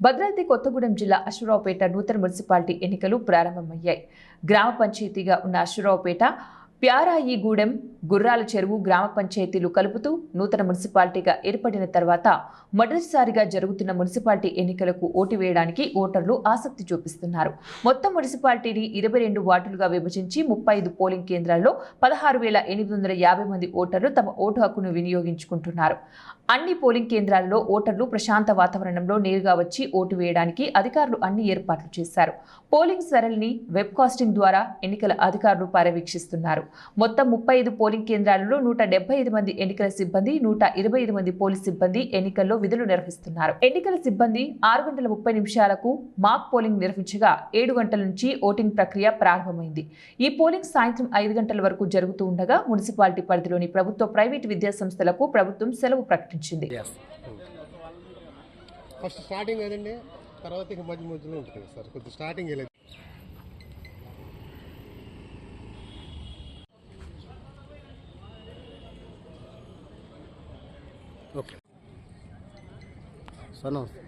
భద్రాద్రి కొత్తగూడెం జిల్లా అశ్వరావుపేట నూతన మున్సిపాలిటీ ఎన్నికలు ప్రారంభమయ్యాయి. గ్రామ పంచాయతీగా ఉన్న అశ్వరావుపేట, ప్యారాయిగూడెం, గుర్రాల చెరువు గ్రామ పంచాయతీలు కలుపుతూ నూతన మున్సిపాలిటీగా ఏర్పడిన తర్వాత మొదటిసారిగా జరుగుతున్న మున్సిపాలిటీ ఎన్నికలకు ఓటు వేయడానికి ఓటర్లు ఆసక్తి చూపిస్తున్నారు. మొత్తం మున్సిపాలిటీని 22 వార్డులుగా విభజించి 35 పోలింగ్ కేంద్రాల్లో 16,850 మంది ఓటర్లు తమ ఓటు హక్కును వినియోగించుకుంటున్నారు. అన్ని పోలింగ్ కేంద్రాల్లో ఓటర్లు ప్రశాంత వాతావరణంలో నేరుగా వచ్చి ఓటు వేయడానికి అధికారులు అన్ని ఏర్పాట్లు చేశారు. పోలింగ్ సరళిని వెబ్ కాస్టింగ్ ద్వారా ఎన్నికల అధికారులు పర్యవేక్షిస్తున్నారు. మొత్తం 35 పోలింగ్ కేంద్రాలలో 175 మంది ఎన్నికల సిబ్బంది, 125 మంది పోలీస్ సిబ్బంది ఎన్నికల్లో విధులు నిర్వహిస్తున్నారు. ఎన్నికల సిబ్బంది 6:30 మాక్ పోలింగ్ నిర్వహించగా 7 గంటల నుంచి ఓటింగ్ ప్రక్రియ ప్రారంభమైంది. ఈ పోలింగ్ సాయంత్రం 5 గంటల వరకు జరుగుతూ ఉండగా మున్సిపాలిటీ పరిధిలోని ప్రభుత్వ, ప్రైవేటు విద్యా సంస్థలకు ప్రభుత్వం సెలవు ప్రకటించింది. ఫస్ట్ స్టార్టింగ్ అదండి, తర్వాత ఇక మధ్యలో ఉంటుంది సార్. కొంచెం స్టార్టింగ్ ఎలా ఓకే సార్. నమస్తే.